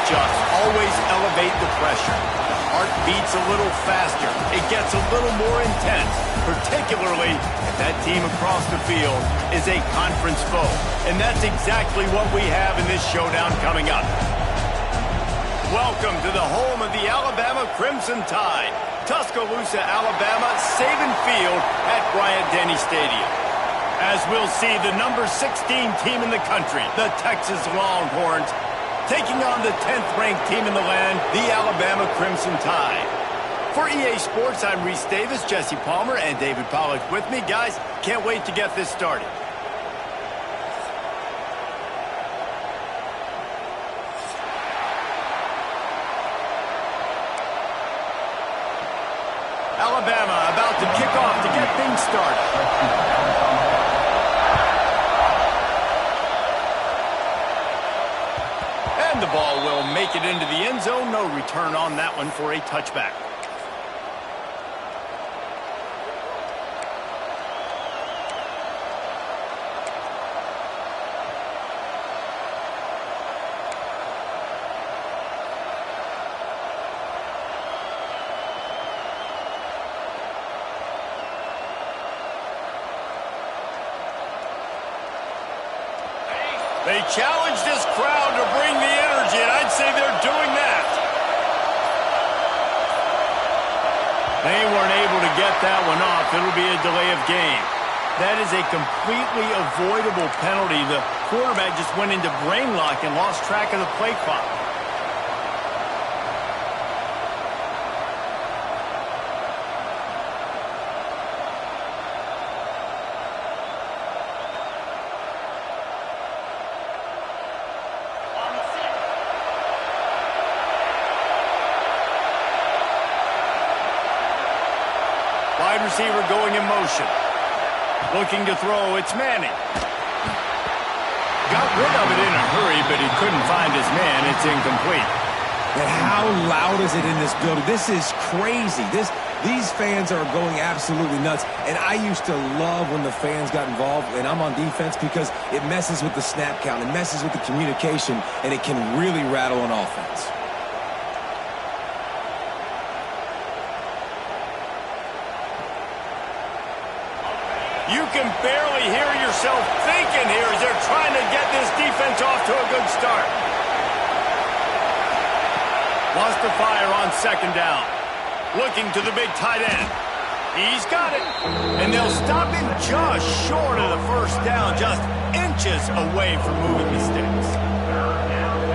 adjusts, always elevate the pressure. The heart beats a little faster. It gets a little more intense, particularly if that team across the field is a conference foe. And that's exactly what we have in this showdown coming up. Welcome to the home of the Alabama Crimson Tide. Tuscaloosa, Alabama, Saban Field at Bryant-Denny Stadium. As we'll see, the number 16 team in the country, the Texas Longhorns, taking on the 10th-ranked team in the land, the Alabama Crimson Tide. For EA Sports, I'm Reese Davis, Jesse Palmer, and David Pollack with me. Guys, can't wait to get this started. Alabama about to kick off to get things started. And the ball will make it into the end zone. No return on that one for a touchback. They challenge this crowd to bring the energy, and I'd say they're doing that. They weren't able to get that one off. It'll be a delay of game. That is a completely avoidable penalty. The quarterback just went into brain lock and lost track of the play clock. Wide receiver going in motion. Looking to throw, it's Manning. Got rid of it in a hurry, but he couldn't find his man. It's incomplete. And how loud is it in this building? This is crazy. These fans are going absolutely nuts. And I used to love when the fans got involved, and I'm on defense, because it messes with the snap count. It messes with the communication, and it can really rattle an offense. You can barely hear yourself thinking here as they're trying to get this defense off to a good start. Wants to fire on second down. Looking to the big tight end. He's got it. And they'll stop him just short of the first down, just inches away from moving the sticks.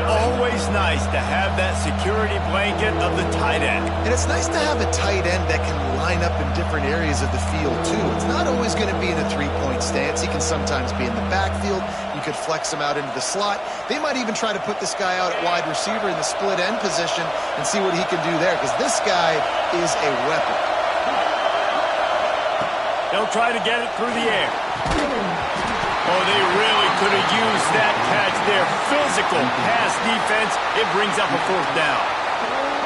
Always nice to have that security blanket of the tight end. And it's nice to have a tight end that can line up in different areas of the field, too. It's not always going to be in a three-point stance. He can sometimes be in the backfield. You could flex him out into the slot. They might even try to put this guy out at wide receiver in the split end position and see what he can do there, because this guy is a weapon. They'll try to get it through the air. Oh, they really could have used that catch there. Physical pass defense. It brings up a fourth down.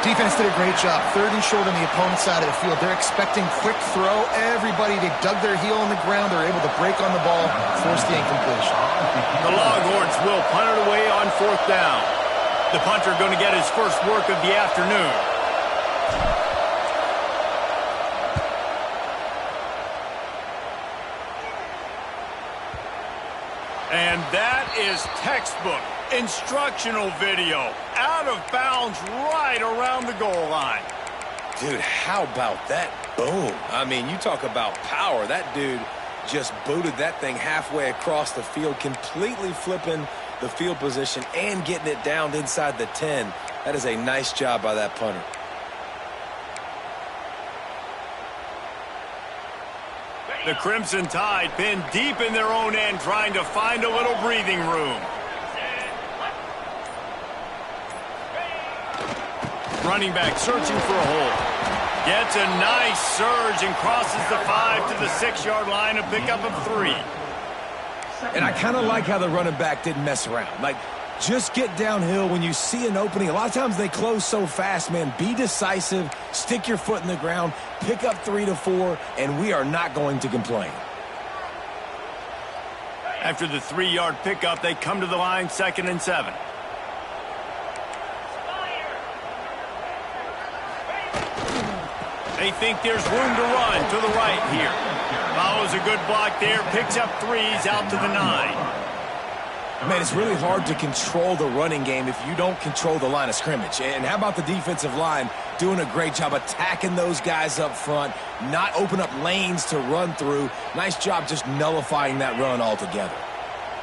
Defense did a great job. 3rd and short on the opponent's side of the field. They're expecting quick throw. Everybody, they dug their heel on the ground. They're able to break on the ball, force the incompletion. The Longhorns will punt it away on 4th down. The punter going to get his first work of the afternoon. And that is textbook instructional video. Out of bounds right around the goal line. Dude, how about that? Boom. I mean, you talk about power. That dude just booted that thing halfway across the field, completely flipping the field position and getting it down inside the 10. That is a nice job by that punter. The Crimson Tide pinned deep in their own end, trying to find a little breathing room. Running back searching for a hole. Gets a nice surge and crosses the 5 to the 6-yard line, a pickup of 3. And I kind of like how the running back didn't mess around. Like, just get downhill when you see an opening. A lot of times they close so fast, man. Be decisive, stick your foot in the ground, pick up 3 to 4, and we are not going to complain. After the 3-yard pickup, they come to the line, 2nd and 7. They think there's room to run to the right here. Follows a good block there, picks up 3s out to the 9. Man, it's really hard to control the running game if you don't control the line of scrimmage. And how about the defensive line doing a great job attacking those guys up front, not open up lanes to run through. Nice job just nullifying that run altogether.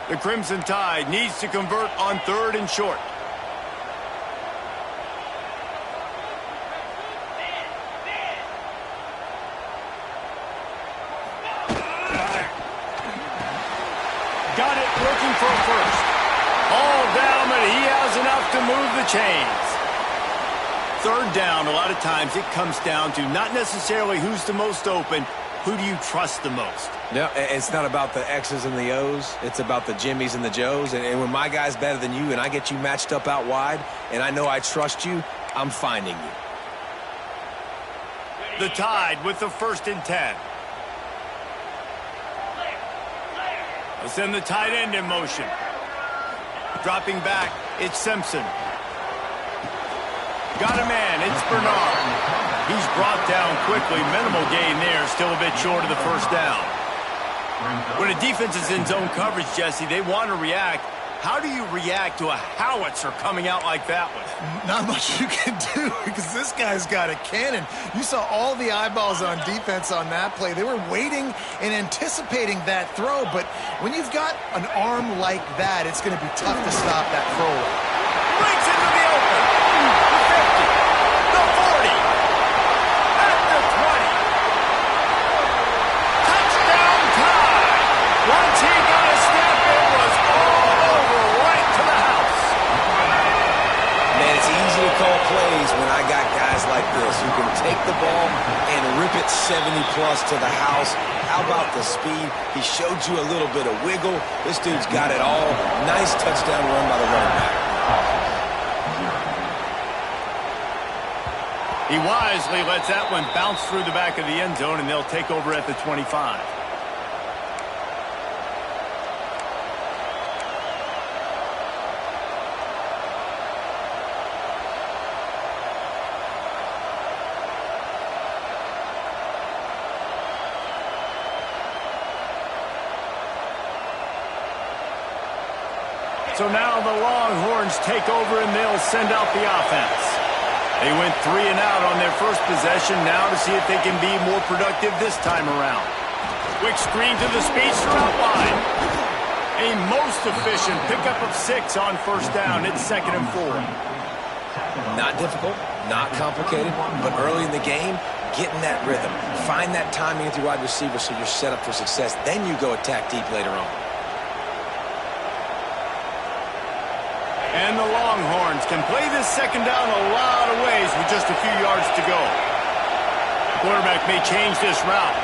The Crimson Tide needs to convert on 3rd and short. Got it, looking for a first. All down, but he has enough to move the chains. 3rd down, a lot of times it comes down to not necessarily who's the most open, who do you trust the most? Yeah, it's not about the X's and the O's. It's about the Jimmies and the Joes. And when my guy's better than you and I get you matched up out wide and I know I trust you, I'm finding you. The Tide with the 1st and 10. They'll send the tight end in motion. Dropping back, it's Simpson. Got a man, it's Bernard. He's brought down quickly. Minimal gain there, still a bit short of the 1st down. When a defense is in zone coverage, Jesse, they want to react. How do you react to a howitzer coming out like that one? Not much you can do because this guy's got a cannon. You saw all the eyeballs on defense on that play. They were waiting and anticipating that throw, but when you've got an arm like that, it's going to be tough to stop that throw. Breaks into the open. The 50, the 40, at the 20. Touchdown Tide. Once he got a step, it was all over right to the house. Man, it's easy to call plays when I got guys like this who can take the ball and rip it 70-plus to the house. How about the speed? He showed you a little bit of wiggle. This dude's got it all. Nice touchdown run by the running back. He wisely lets that one bounce through the back of the end zone, and they'll take over at the 25. So now the Longhorns take over and they'll send out the offense. They went 3 and out on their first possession, now to see if they can be more productive this time around. Quick screen to the speedster out wide. A most efficient pickup of 6 on 1st down. It's 2nd and 4. Not difficult, not complicated, but early in the game, getting that rhythm. Find that timing with your wide receiver so you're set up for success. Then you go attack deep later on. And the Longhorns can play this 2nd down a lot of ways with just a few yards to go. Quarterback may change this route.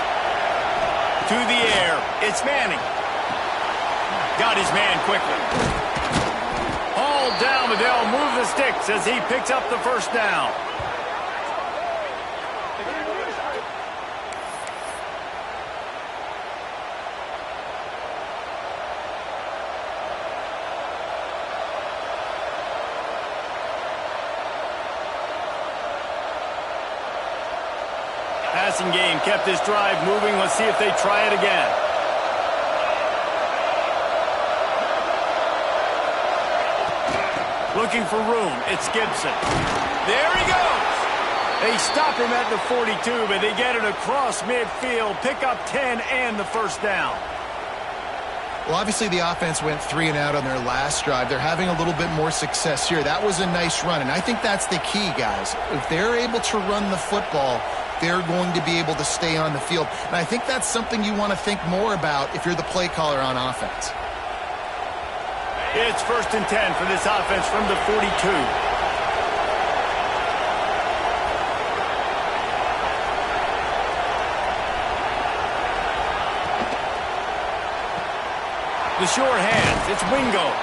To the air, it's Manning. Got his man quickly. All down, but they'll move the sticks as he picks up the 1st down. Passing game kept this drive moving. Let's see if they try it again. Looking for room. It's Gibson. There he goes. They stop him at the 42, but they get it across midfield. Pick up 10 and the 1st down. Well, obviously the offense went 3 and out on their last drive. They're having a little bit more success here. That was a nice run, and I think that's the key, guys. If they're able to run the football, they're going to be able to stay on the field. And I think that's something you want to think more about if you're the play caller on offense. It's 1st and 10 for this offense from the 42. The sure hands, it's Wingo.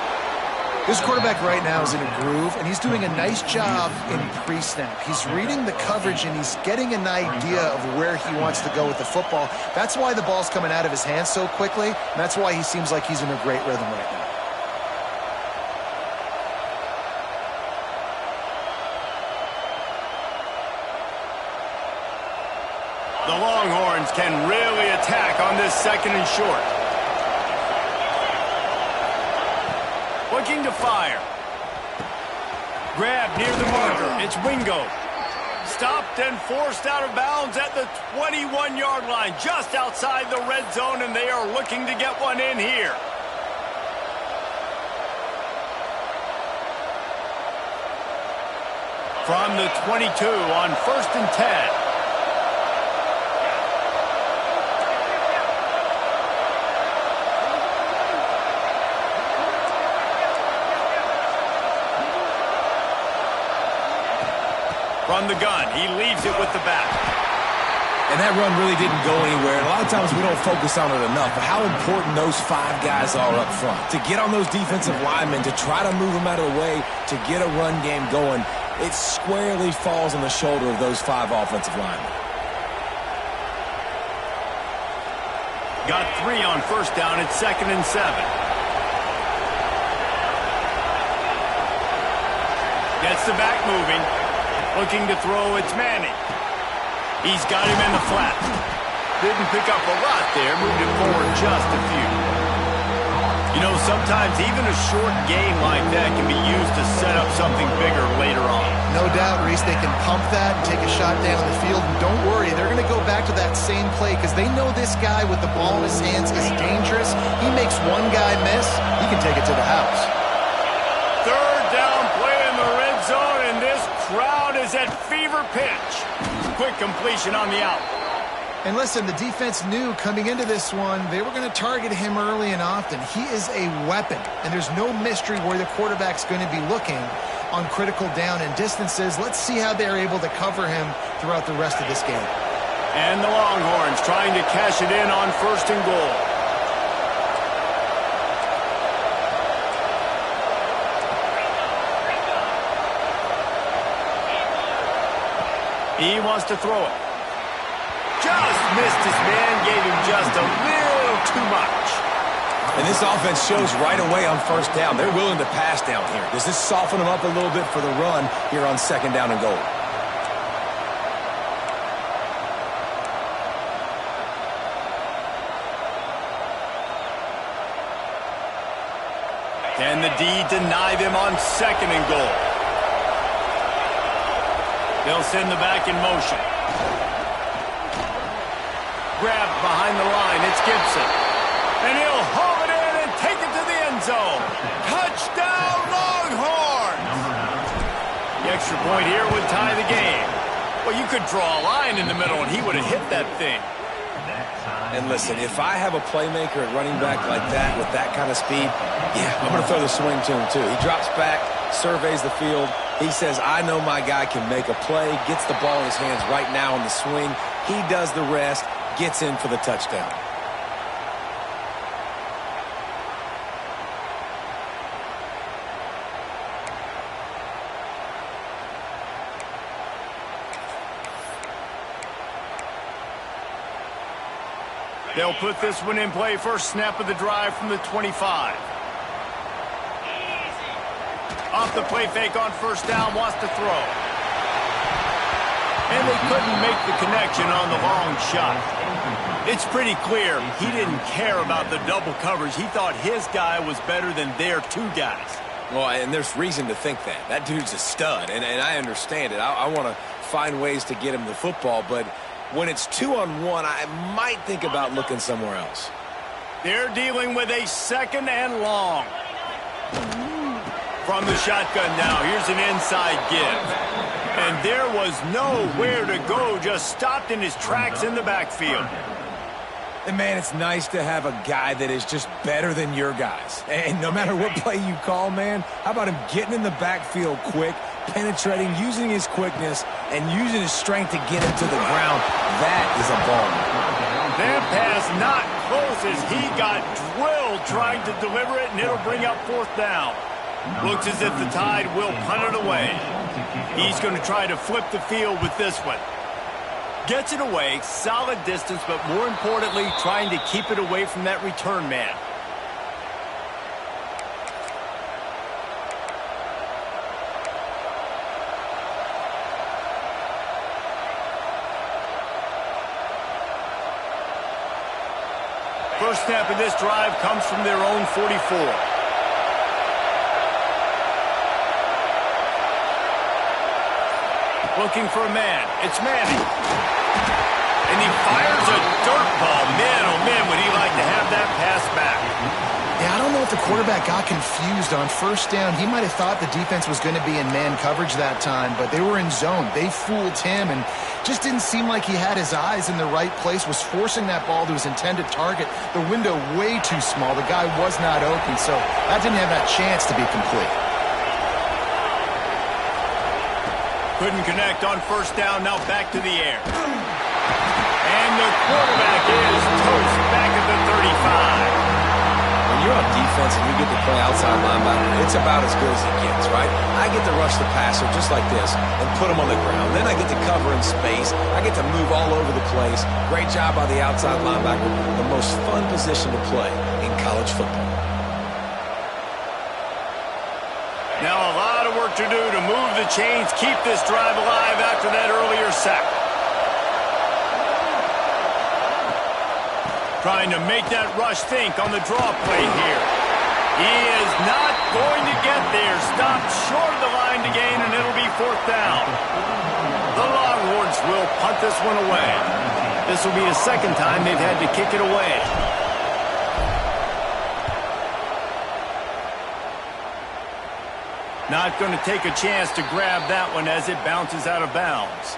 This quarterback right now is in a groove, and he's doing a nice job in pre-snap. He's reading the coverage, and he's getting an idea of where he wants to go with the football. That's why the ball's coming out of his hands so quickly, and that's why he seems like he's in a great rhythm right now. The Longhorns can really attack on this second and short. Looking to fire. Grab near the marker. It's Wingo. Stopped and forced out of bounds at the 21-yard line, just outside the red zone, and they are looking to get one in here. From the 22 on 1st and 10. From the gun, he leaves it with the back. And that run really didn't go anywhere. A lot of times we don't focus on it enough, but how important those 5 guys are up front. To get on those defensive linemen, to try to move them out of the way, to get a run game going, it squarely falls on the shoulder of those 5 offensive linemen. Got 3 on 1st down. It's 2nd and 7. Gets the back moving. Looking to throw, it's Manning. He's got him in the flat. Didn't pick up a lot there, moved it forward just a few. You know, sometimes even a short game like that can be used to set up something bigger later on. No doubt, Reese, they can pump that and take a shot down the field. And don't worry, they're going to go back to that same play because they know this guy with the ball in his hands is dangerous. He makes one guy miss, he can take it to the house. 3rd down play in the red zone, and this crowd is at fever pitch. Quick completion on the out. And listen, the defense knew coming into this one, they were going to target him early and often. He is a weapon, and there's no mystery where the quarterback's going to be looking on critical down and distances. Let's see how they're able to cover him throughout the rest of this game. And the Longhorns trying to cash it in on 1st and goal. He wants to throw it. Just missed his man, gave him just a little too much. And this offense shows right away on 1st down. They're willing to pass down here. Does this soften them up a little bit for the run here on 2nd down and goal? Can the D deny them on 2nd and goal? They'll send the back in motion. Grabbed behind the line. It's Gibson. And he'll haul it in and take it to the end zone. Touchdown, Longhorns! The extra point here would tie the game. Well, you could draw a line in the middle, and he would have hit that thing. And listen, if I have a playmaker at running back like that with that kind of speed, yeah, I'm going to throw the swing to him too. He drops back, surveys the field. He says, I know my guy can make a play, gets the ball in his hands right now on the swing. He does the rest, gets in for the touchdown. They'll put this one in play. First snap of the drive from the 25. Off the play fake on 1st down, wants to throw. And they couldn't make the connection on the long shot. It's pretty clear he didn't care about the double coverage. He thought his guy was better than their 2 guys. Well, and there's reason to think that. That dude's a stud, and I understand it. I want to find ways to get him the football, but when it's 2-on-1, I might think about looking somewhere else. They're dealing with a 2nd and long. From the shotgun now, here's an inside give. And there was nowhere to go, just stopped in his tracks in the backfield. And, man, it's nice to have a guy that is just better than your guys. And no matter what play you call, man, how about him getting in the backfield quick, penetrating, using his quickness, and using his strength to get him to the ground? That is a ball. That pass not close as he got drilled trying to deliver it, and it'll bring up 4th down. Looks as if the Tide will punt it away. He's going to try to flip the field with this one. Gets it away, solid distance, but more importantly, trying to keep it away from that return man. First snap of this drive comes from their own 44. Looking for a man. It's Manning. And he fires a dirt ball. Man, oh man, would he like to have that pass back. Yeah, I don't know if the quarterback got confused on first down. He might have thought the defense was going to be in man coverage that time, but they were in zone. They fooled him and just didn't seem like he had his eyes in the right place, was forcing that ball to his intended target. The window way too small. The guy was not open, so that didn't have that chance to be complete. Couldn't connect on first down, now back to the air. And the quarterback is toast back at the 35. When you're on defense and you get to play outside linebacker, it's about as good as it gets, right? I get to rush the passer just like this and put him on the ground. Then I get to cover in space. I get to move all over the place. Great job by the outside linebacker. The most fun position to play in college football. Now a lot of work to do to move the chains, keep this drive alive after that earlier sack. Trying to make that rush think on the draw play here. He is not going to get there. Stopped short of the line to gain, and it'll be fourth down. The Longhorns will punt this one away. This will be the second time they've had to kick it away. Not going to take a chance to grab that one as it bounces out of bounds.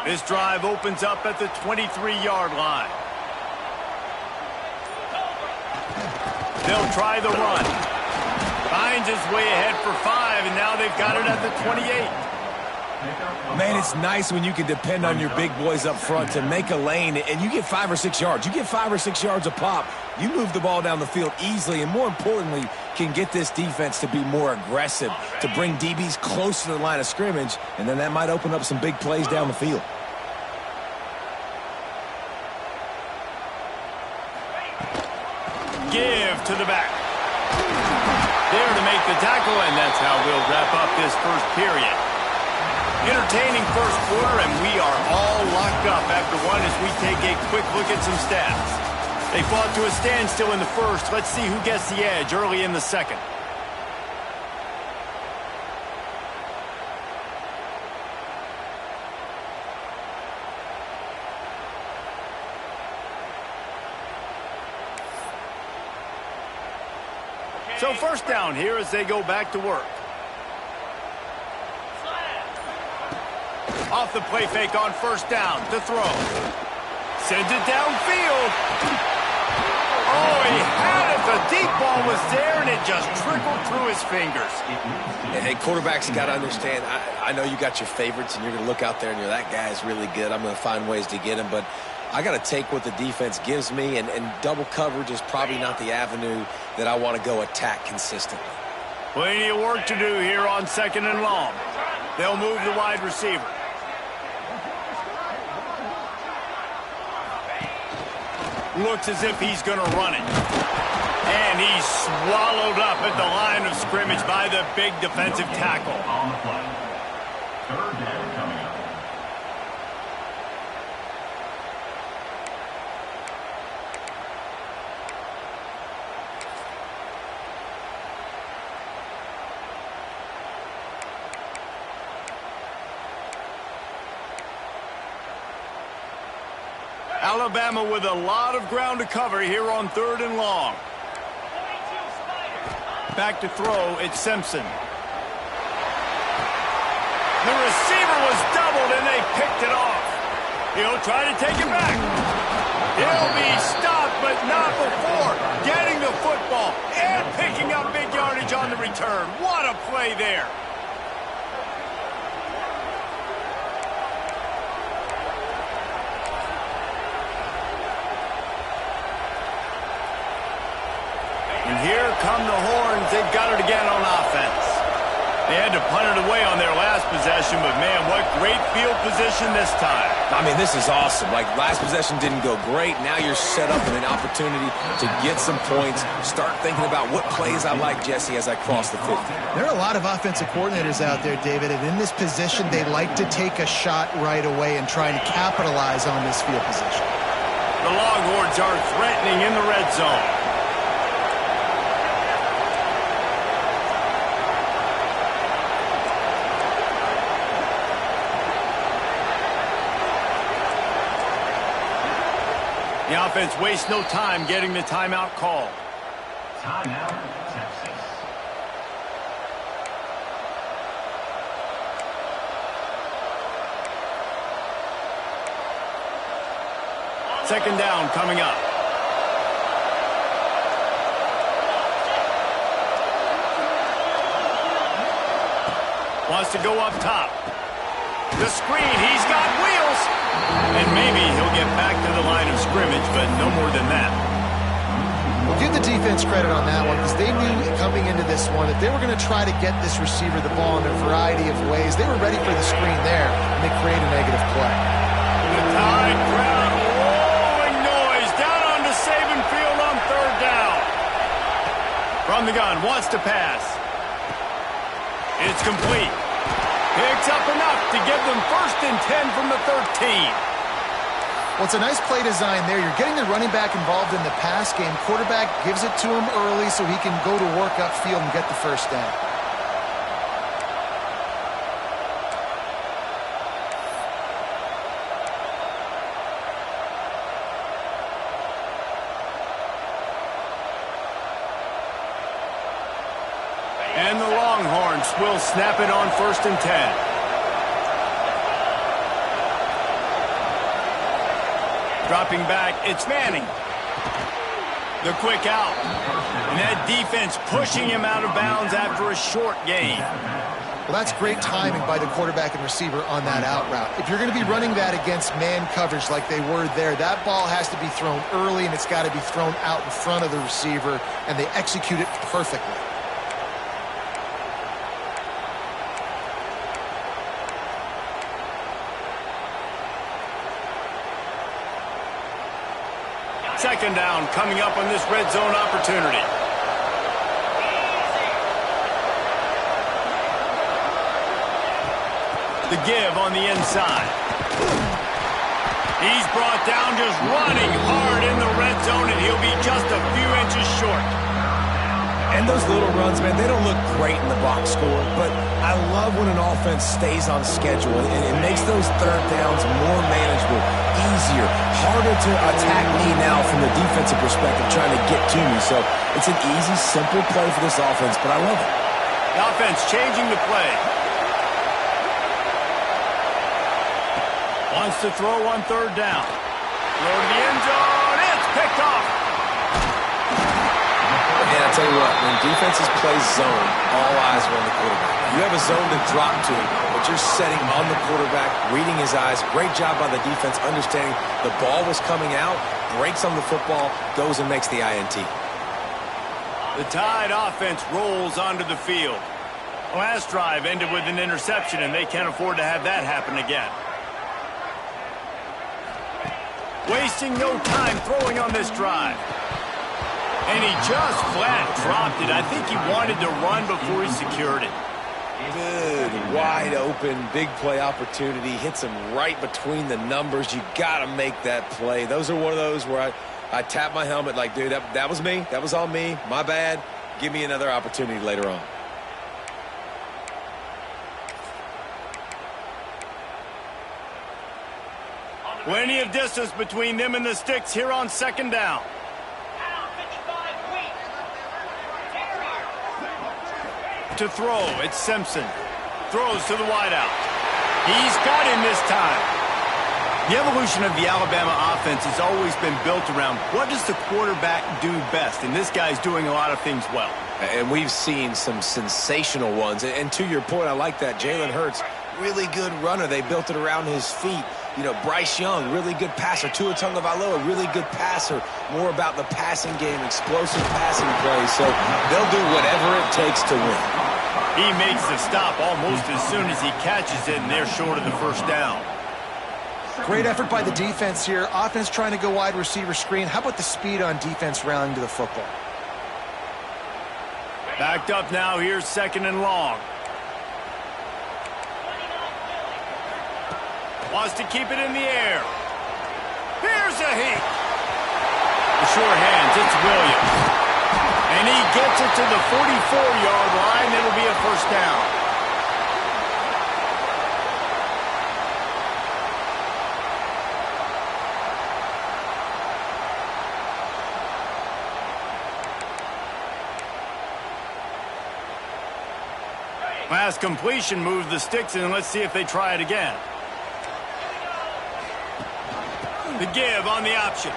This drive opens up at the 23-yard line. They'll try the run. Finds his way ahead for 5, and now they've got it at the 28. Man, it's nice when you can depend on your big boys up front to make a lane, and you get 5 or 6 yards. You get 5 or 6 yards a pop. You move the ball down the field easily, and more importantly, can get this defense to be more aggressive, to bring DBs close to the line of scrimmage, and then that might open up some big plays down the field. Give to the back. There to make the tackle, and that's how we'll wrap up this first period. Entertaining first quarter, and we are all locked up after one as we take a quick look at some stats. They fought to a standstill in the first. Let's see who gets the edge early in the second. So first down here as they go back to work. Off the play fake on first down to throw. Sends it downfield. Oh, he had it. The deep ball was there, and it just trickled through his fingers. And hey, quarterbacks got to understand, I know you got your favorites, and you're going to look out there and you're, that guy's really good. I'm going to find ways to get him, but I got to take what the defense gives me, and double coverage is probably not the avenue that I want to go attack consistently. Plenty of work to do here on second and long. They'll move the wide receiver. Looks as if he's going to run it. And he's swallowed up at the line of scrimmage by the big defensive tackle. On the play. Third down coming up. Alabama with a lot of ground to cover here on third and long. Back to throw, it's Simpson. The receiver was doubled and they picked it off. He'll try to take it back. He'll be stopped, but not before getting the football and picking up big yardage on the return. What a play there. And here come the Horns. They've got it again on offense. They had to punt it away on their last possession, but man, what great field position this time. I mean, this is awesome. Like, last possession didn't go great. Now you're set up with an opportunity to get some points. Start thinking about what plays I like, Jesse, as I cross the 50. There are a lot of offensive coordinators out there, David, and in this position, they like to take a shot right away and try to capitalize on this field position. The Longhorns are threatening in the red zone. The offense wastes no time getting the timeout call. Timeout, Texas. Second down coming up. Wants to go up top. The screen, he's got wheels. And maybe he'll get back to the line of scrimmage, but no more than that. We'll give the defense credit on that one because they knew coming into this one that they were going to try to get this receiver the ball in a variety of ways. They were ready for the screen there, and they create a negative play. The Tide crowd, rolling noise, down onto Saban Field on third down. From the gun, wants to pass. It's complete. Picks up enough to give them 1st and 10 from the 13. Well, it's a nice play design there. You're getting the running back involved in the pass game. Quarterback gives it to him early so he can go to work upfield and get the first down. And the Longhorns will snap it on 1st and 10. Dropping back, it's Manning. The quick out. And that defense pushing him out of bounds after a short gain. Well, that's great timing by the quarterback and receiver on that out route. If you're going to be running that against man coverage like they were there, that ball has to be thrown early and it's got to be thrown out in front of the receiver, and they execute it perfectly. Second down coming up on this red zone opportunity. The give on the inside. He's brought down just running hard in the red zone, and he'll be just a few inches short. And those little runs, man, they don't look great in the box score, but I love when an offense stays on schedule, and it makes those third downs more manageable, easier, harder to attack me now from the defensive perspective trying to get to me. So it's an easy, simple play for this offense, but I love it. The offense changing the play. Wants to throw on third down. Throw to the end zone. It's picked off. And I tell you what, when defenses play zone, all eyes are on the quarterback. You have a zone to drop to, but you're setting on the quarterback, reading his eyes. Great job by the defense, understanding the ball was coming out, breaks on the football, goes and makes the INT. The Tide offense rolls onto the field. Last drive ended with an interception, and they can't afford to have that happen again. Wasting no time throwing on this drive. And he just flat dropped it. I think he wanted to run before he secured it. Good, wide open, big play opportunity. Hits him right between the numbers. You got to make that play. Those are one of those where I tap my helmet like, dude, that was me. That was on me. My bad. Give me another opportunity later on. Plenty of distance between them and the sticks here on second down. To throw, it's Simpson. Throws to the wideout. He's got him this time. The evolution of the Alabama offense has always been built around what does the quarterback do best, and this guy's doing a lot of things well. And we've seen some sensational ones. And to your point, I like that. Jalen Hurts, really good runner. They built it around his feet. You know, Bryce Young, really good passer. Tua Tagovailoa, really good passer. More about the passing game, explosive passing plays. So they'll do whatever it takes to win. He makes the stop almost as soon as he catches it, and they're short of the first down. Great effort by the defense here. Offense trying to go wide receiver screen. How about the speed on defense rallying to the football? Backed up now. Here's 2nd and long. Wants to keep it in the air. Here's a heat. The sure hands, it's Williams. And he gets it to the 44-yard line. It'll be a first down. Last completion moves the sticks in. Let's see if they try it again. The give on the option.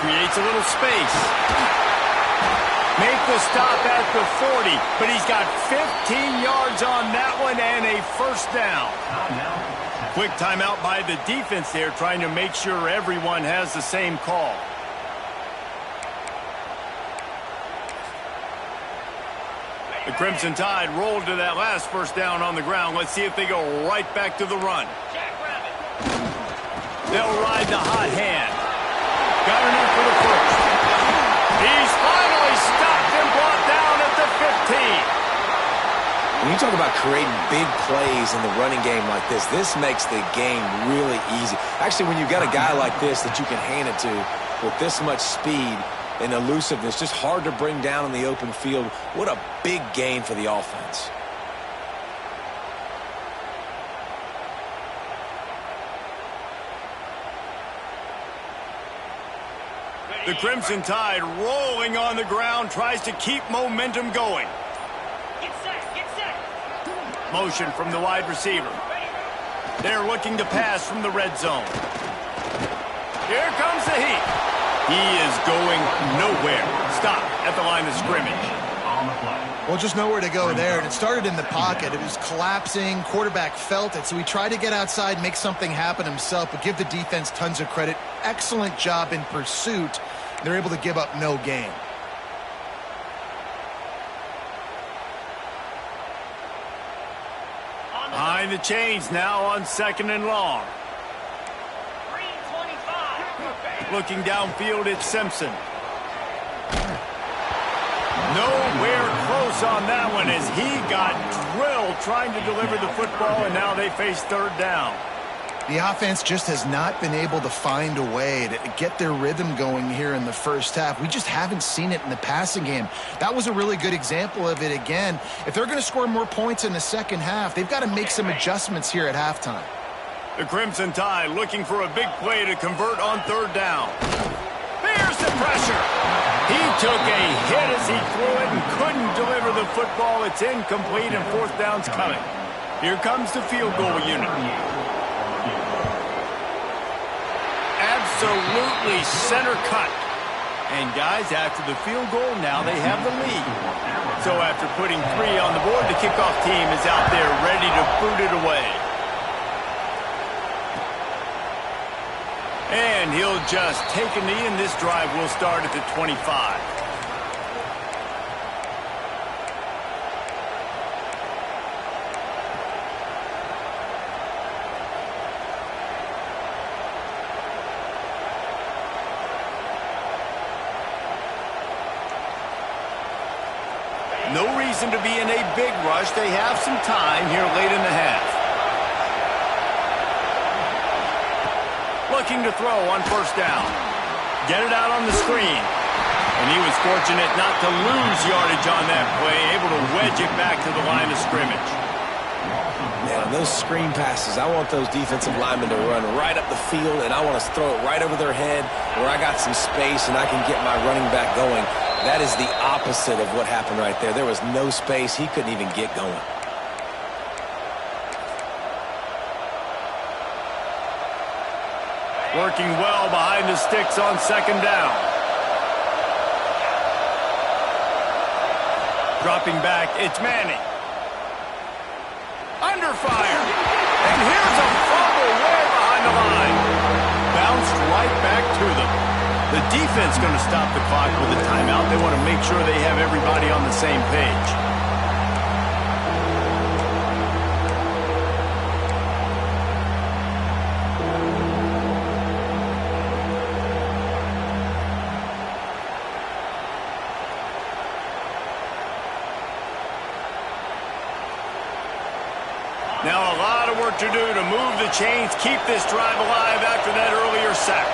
Creates a little space. Make the stop at the 40, but he's got 15 yards on that one and a first down. Quick timeout by the defense there, trying to make sure everyone has the same call. The Crimson Tide rolled to that last first down on the ground. Let's see if they go right back to the run. They'll ride the hot hand. Got enough for the first. He's finally stopped and brought down at the 15. When you talk about creating big plays in the running game like this makes the game really easy. Actually, when you've got a guy like this that you can hand it to with this much speed and elusiveness, just hard to bring down in the open field. What a big gain for the offense. The Crimson Tide rolling on the ground, tries to keep momentum going. Get set. Motion from the wide receiver. They're looking to pass from the red zone. Here comes the heat. He is going nowhere. Stop at the line of scrimmage. Well, just nowhere to go there. And it started in the pocket. It was collapsing. Quarterback felt it. So he tried to get outside, make something happen himself, but give the defense tons of credit. Excellent job in pursuit. They're able to give up no gain. Behind the chains now on 2nd and long. Looking downfield, it's Simpson. Nowhere close on that one as he got drilled trying to deliver the football, and now they face 3rd down. The offense just has not been able to find a way to get their rhythm going here in the first half. We just haven't seen it in the passing game. That was a really good example of it again. If they're going to score more points in the second half, they've got to make some adjustments here at halftime. The Crimson Tide looking for a big play to convert on 3rd down. There's the pressure. He took a hit as he threw it and couldn't deliver the football. It's incomplete and 4th down's coming. Here comes the field goal unit. Absolutely center cut. And guys, after the field goal, now they have the lead. So after putting 3 on the board, the kickoff team is out there ready to boot it away. And he'll just take a knee, and this drive will start at the 25. No reason to be in a big rush. They have some time here late in the half. Looking to throw on 1st down. Get it out on the screen. And he was fortunate not to lose yardage on that play, able to wedge it back to the line of scrimmage. Man, those screen passes, I want those defensive linemen to run right up the field, and I want to throw it right over their head where I got some space and I can get my running back going. That is the opposite of what happened right there. There was no space. He couldn't even get going. Working well behind the sticks on 2nd down. Dropping back, it's Manning. Under fire. And here's a fumble way behind the line. Bounced right back to them. The defense going to stop the clock with a timeout. They want to make sure they have everybody on the same page. Now a lot of work to do to move the chains, keep this drive alive after that earlier sack.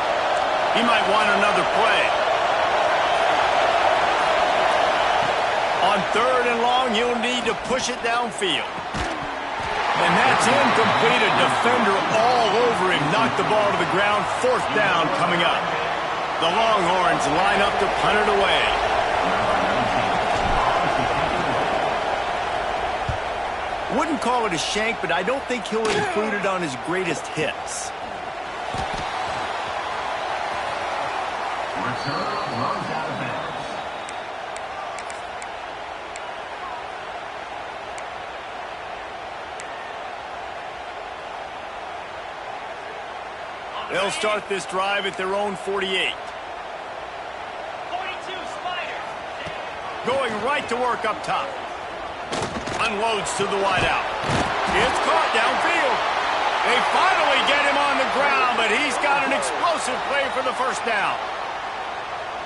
He might want another play. On 3rd and long, he'll need to push it downfield. And that's incomplete. A defender all over him. Knocked the ball to the ground. 4th down coming up. The Longhorns line up to punt it away. Wouldn't call it a shank, but I don't think he'll include it on his greatest hits. Return runs out of bounds. They'll start this drive at their own 48. 42 Spider. Going right to work up top. Unloads to the wideout. It's caught downfield. They finally get him on the ground, but he's got an explosive play for the 1st down.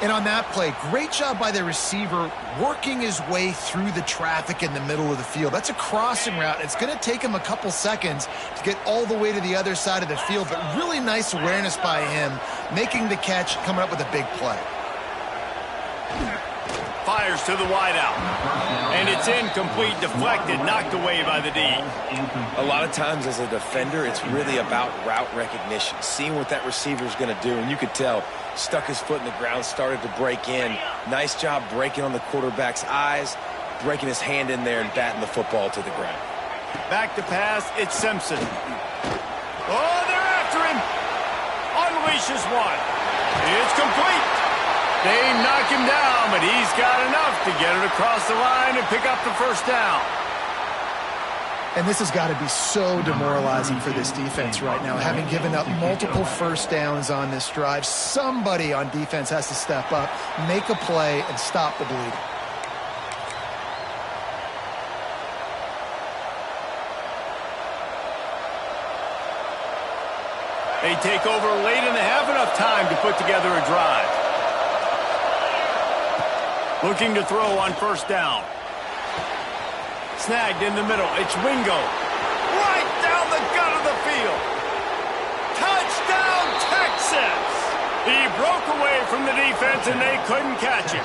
And on that play, great job by the receiver working his way through the traffic in the middle of the field. That's a crossing route. It's going to take him a couple seconds to get all the way to the other side of the field, but really nice awareness by him, making the catch, coming up with a big play. Fires to the wideout. And it's incomplete, deflected, knocked away by the D. A lot of times as a defender, it's really about route recognition, seeing what that receiver is going to do. And you could tell, stuck his foot in the ground, started to break in. Nice job breaking on the quarterback's eyes, breaking his hand in there and batting the football to the ground. Back to pass, it's Simpson. Oh, they're after him. Unleashes one. It's complete. They knock him down, but he's got enough to get it across the line and pick up the 1st down. And this has got to be so demoralizing for this defense right now, having given up multiple 1st downs on this drive. Somebody on defense has to step up, make a play, and stop the bleeding. They take over late and they have enough time to put together a drive. Looking to throw on 1st down. Snagged in the middle. It's Wingo. Right down the gut of the field. Touchdown, Texas! He broke away from the defense and they couldn't catch him.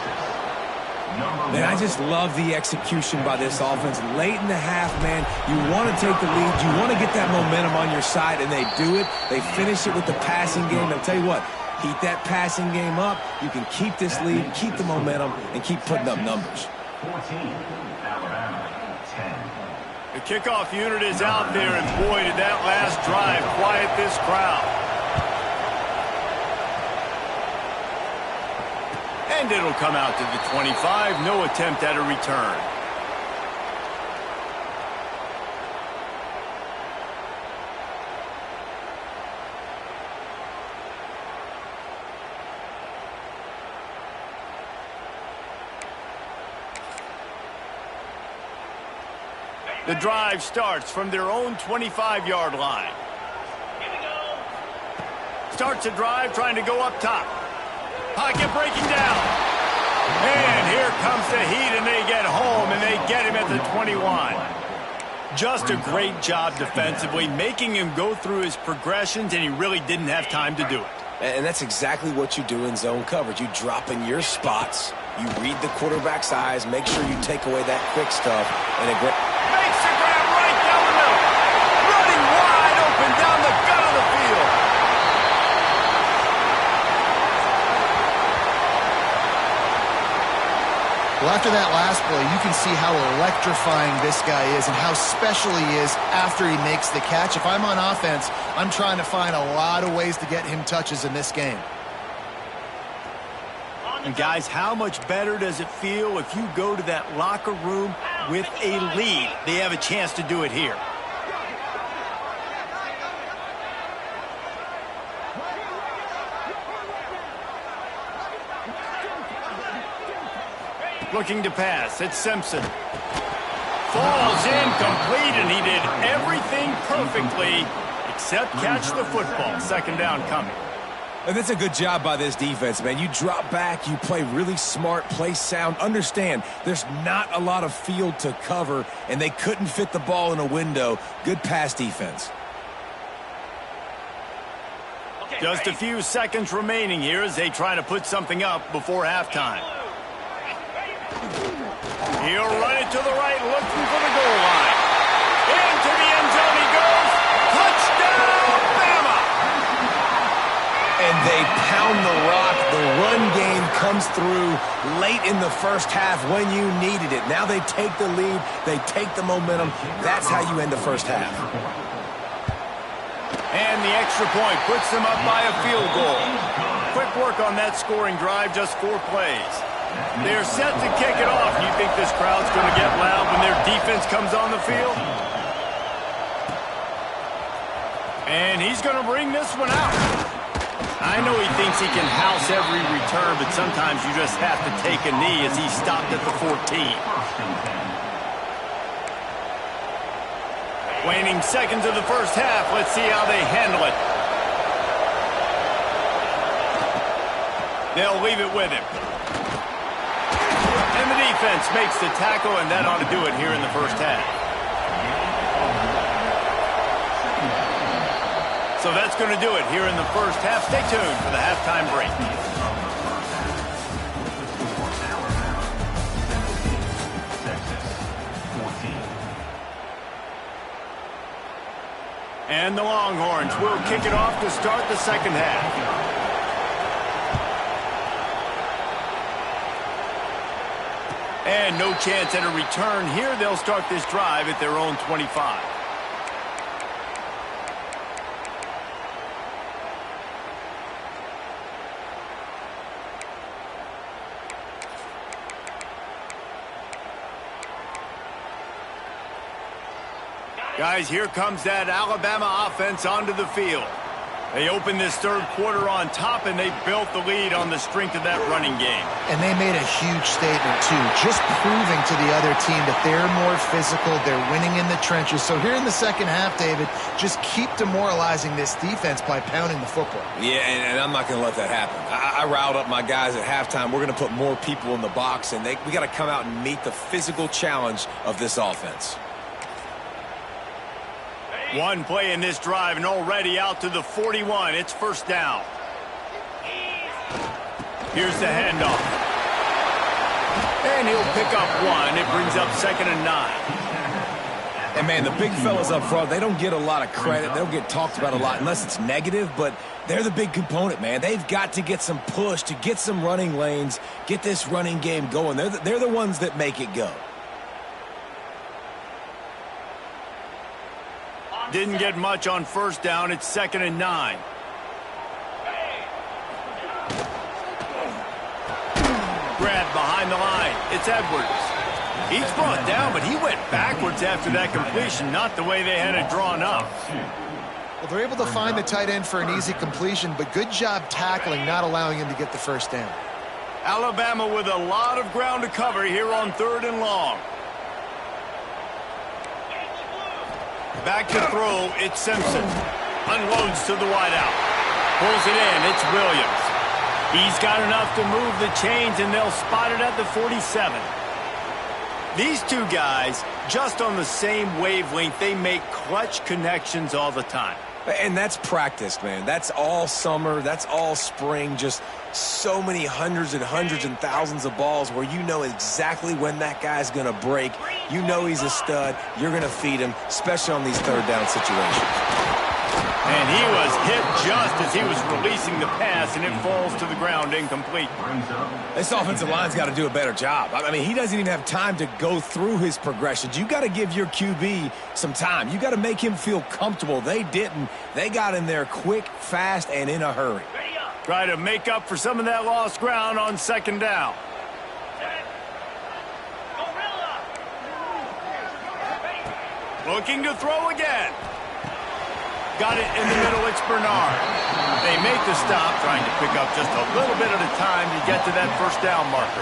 Man, I just love the execution by this offense. Late in the half, man, you want to take the lead. You want to get that momentum on your side, and they do it. They finish it with the passing game. I'll tell you what, keep that passing game up. You can keep this lead, keep the momentum, and keep putting up numbers. 14, Alabama, 10. The kickoff unit is out there, and boy, did that last drive quiet this crowd. And it'll come out to the 25. No attempt at a return. The drive starts from their own 25-yard line. Here we go. Starts a drive trying to go up top. Pocket breaking down. And here comes the heat, and they get home, and they get him at the 21. Just a great job defensively, making him go through his progressions, and he really didn't have time to do it. And that's exactly what you do in zone coverage. You drop in your spots, you read the quarterback's eyes, make sure you take away that quick stuff, and a great... Makes the grab right down the middle. Running wide open down the gut of the field. Well, after that last play, you can see how electrifying this guy is and how special he is after he makes the catch. If I'm on offense, I'm trying to find a lot of ways to get him touches in this game. And guys, how much better does it feel if you go to that locker room with a lead? They have a chance to do it here. Looking to pass. It's Simpson. Falls incomplete, and he did everything perfectly except catch the football. 2nd down coming. And that's a good job by this defense, man. You drop back, you play really smart, play sound. Understand, there's not a lot of field to cover, and they couldn't fit the ball in a window. Good pass defense. Just a few seconds remaining here as they try to put something up before halftime. He'll run it to the right, looking for the goal line. Into the end zone he goes. Touchdown, Bama! And they pound the rock. The run game comes through late in the first half when you needed it. Now they take the lead. They take the momentum. That's how you end the first half. And the extra point puts them up by a field goal. Quick work on that scoring drive, just 4 plays. They're set to kick it off. You think this crowd's going to get loud when their defense comes on the field? And he's going to bring this one out. I know he thinks he can house every return, but sometimes you just have to take a knee as he stopped at the 14. Waning seconds of the first half. Let's see how they handle it. They'll leave it with him. And the defense makes the tackle, and that ought to do it here in the first half. So that's going to do it here in the first half. Stay tuned for the halftime break. And the Longhorns will kick it off to start the second half. And no chance at a return here. They'll start this drive at their own 25. Guys, here comes that Alabama offense onto the field. They opened this third quarter on top, and they built the lead on the strength of that running game. And they made a huge statement, too, just proving to the other team that they're more physical, they're winning in the trenches. So here in the second half, David, just keep demoralizing this defense by pounding the football. Yeah, and I'm not going to let that happen. I riled up my guys at halftime. We're going to put more people in the box, and we got to come out and meet the physical challenge of this offense. One play in this drive, and already out to the 41. It's first down. Here's the handoff. And he'll pick up one. It brings up 2nd and 9. And, man, the big fellas up front, they don't get a lot of credit. They don't get talked about a lot unless it's negative, but they're the big component, man. They've got to get some push to get some running lanes, get this running game going. They're the ones that make it go. Didn't get much on first down. It's 2nd and 9. Grabbed behind the line. It's Edwards. He's brought down, but he went backwards after that completion, not the way they had it drawn up. Well, they're able to find the tight end for an easy completion, but good job tackling, not allowing him to get the first down. Alabama with a lot of ground to cover here on 3rd and long. Back to throw, it's Simpson. Unloads to the wideout. Pulls it in, it's Williams. He's got enough to move the chains, and they'll spot it at the 47. These two guys, just on the same wavelength, they make clutch connections all the time. And that's practice, man. That's all summer. That's all spring. Just so many hundreds and thousands of balls where you know exactly when that guy's going to break. You know he's a stud. You're going to feed him, especially on these third down situations. And he was hit just as he was releasing the pass, and it falls to the ground incomplete. This offensive line's got to do a better job. I mean, he doesn't even have time to go through his progressions. You got to give your QB some time. You got to make him feel comfortable. They didn't. They got in there quick, fast, and in a hurry. Try to make up for some of that lost ground on 2nd down. Looking to throw again. Got it in the middle, it's Bernard. They make the stop, trying to pick up just a little bit at a time to get to that first down marker.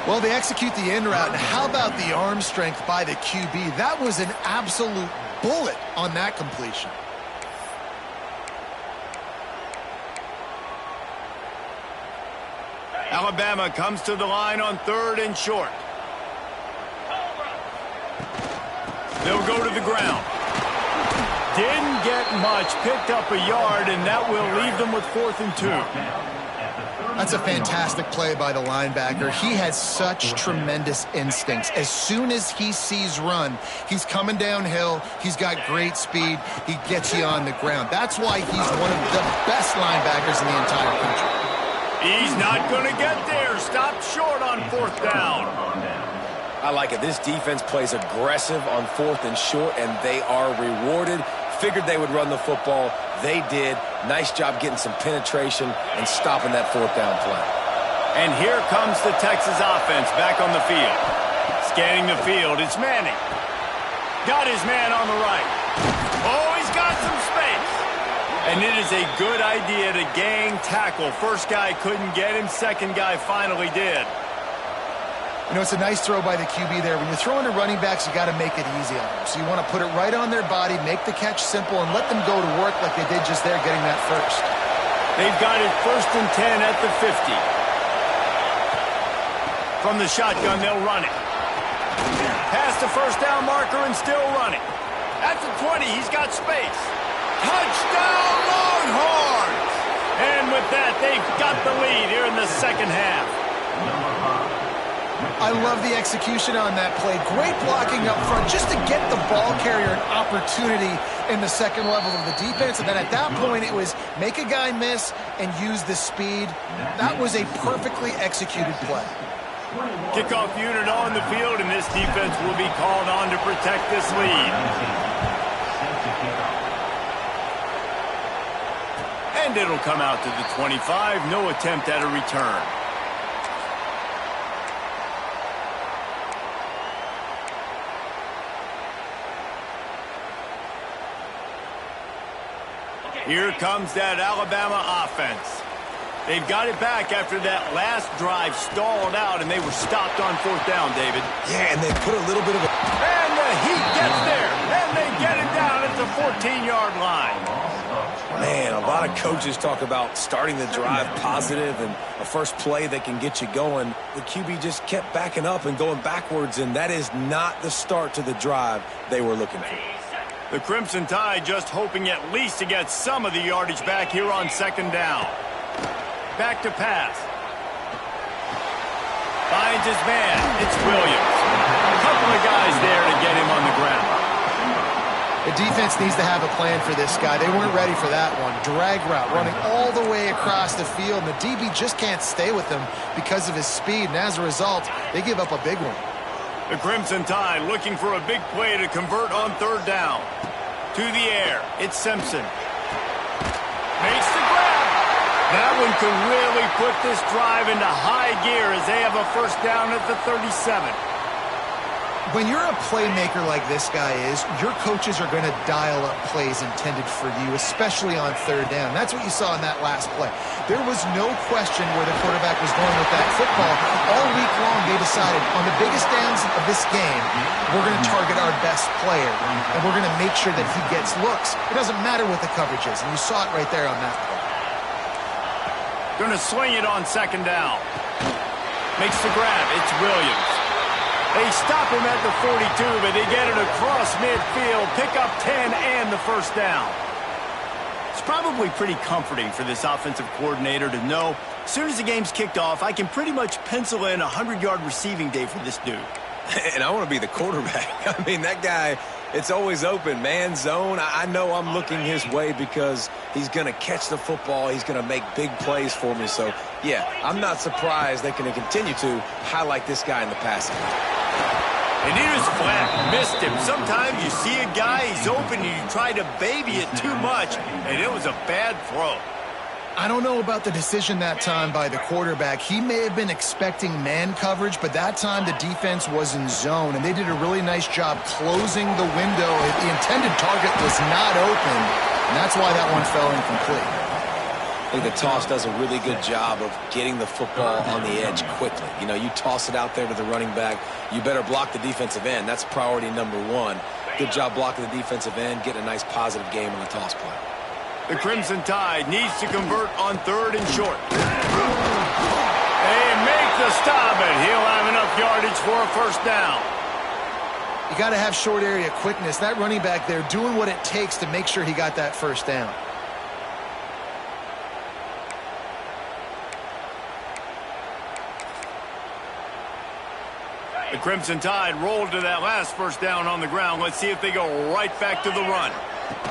Well, they execute the in route, and how about the arm strength by the QB? That was an absolute bullet on that completion. Alabama comes to the line on 3rd and short. They'll go to the ground. Didn't get much, picked up a yard, and that will leave them with 4th and 2. That's a fantastic play by the linebacker. He has such tremendous instincts. As soon as he sees run, he's coming downhill. He's got great speed. He gets you on the ground. That's why he's one of the best linebackers in the entire country. He's not going to get there. Stopped short on 4th down. I like it. This defense plays aggressive on 4th and short, and they are rewarded. Figured they would run the football. They did. Nice job getting some penetration and stopping that 4th down play. And here comes the Texas offense back on the field. Scanning the field, it's Manning. Got his man on the right. Oh, he's got some space. And it is a good idea to gang tackle. First guy couldn't get him. Second guy finally did. You know, it's a nice throw by the QB there. When you're throwing to running backs, you got to make it easy on them. So you want to put it right on their body, make the catch simple, and let them go to work like they did just there getting that first. They've got it 1st and 10 at the 50. From the shotgun, they'll run it. Past the first down marker and still running. At the 20, he's got space. Touchdown, Longhorns! And with that, they've got the lead here in the second half. I love the execution on that play. Great blocking up front just to get the ball carrier an opportunity in the second level of the defense. And then at that point, it was make a guy miss and use the speed. That was a perfectly executed play. Kickoff unit on the field, and this defense will be called on to protect this lead. And it'll come out to the 25. No attempt at a return. Here comes that Alabama offense. They've got it back after that last drive stalled out, and they were stopped on 4th down, David. Yeah, and they put a little bit of a... And the Heat gets there, and they get it down at the 14-yard line. Man, a lot of coaches talk about starting the drive positive and a first play that can get you going. The QB just kept backing up and going backwards, and that is not the start to the drive they were looking for. The Crimson Tide just hoping at least to get some of the yardage back here on 2nd down. Back to pass. Finds his man. It's Williams. A couple of guys there to get him on the ground. The defense needs to have a plan for this guy. They weren't ready for that one. Drag route, running all the way across the field, and the DB just can't stay with him because of his speed, and as a result, they give up a big one. The Crimson Tide looking for a big play to convert on 3rd down. To the air, it's Simpson. Makes the grab. That one could really put this drive into high gear as they have a first down at the 37. When you're a playmaker like this guy is, your coaches are going to dial up plays intended for you, especially on 3rd down. That's what you saw in that last play. There was no question where the quarterback was going with that football. All week long, they decided on the biggest downs of this game, we're going to target our best player, and we're going to make sure that he gets looks. It doesn't matter what the coverage is, and you saw it right there on that play. Going to swing it on 2nd down. Makes the grab. It's Williams. They stop him at the 42, but they get it across midfield, pick up 10 and the first down. It's probably pretty comforting for this offensive coordinator to know as soon as the game's kicked off, I can pretty much pencil in a 100-yard receiving day for this dude. And I want to be the quarterback. I mean, that guy, it's always open, man, zone. I know I'm looking his way because he's going to catch the football. He's going to make big plays for me. So, yeah, I'm not surprised they can continue to highlight this guy in the passing. And he was flat, missed him. Sometimes you see a guy, he's open, and you try to baby it too much, and it was a bad throw. I don't know about the decision that time by the quarterback. He may have been expecting man coverage, but that time the defense was in zone, and they did a really nice job closing the window. The intended target was not open, and that's why that one fell incomplete. I think the toss does a really good job of getting the football on the edge quickly. You know, you toss it out there to the running back, you better block the defensive end. That's priority number one. Good job blocking the defensive end, getting a nice positive game on the toss play. The Crimson Tide needs to convert on 3rd and short. They make the stop, and he'll have enough yardage for a first down. You got to have short area quickness. That running back there doing what it takes to make sure he got that first down. The Crimson Tide rolled to that last first down on the ground. Let's see if they go right back to the run.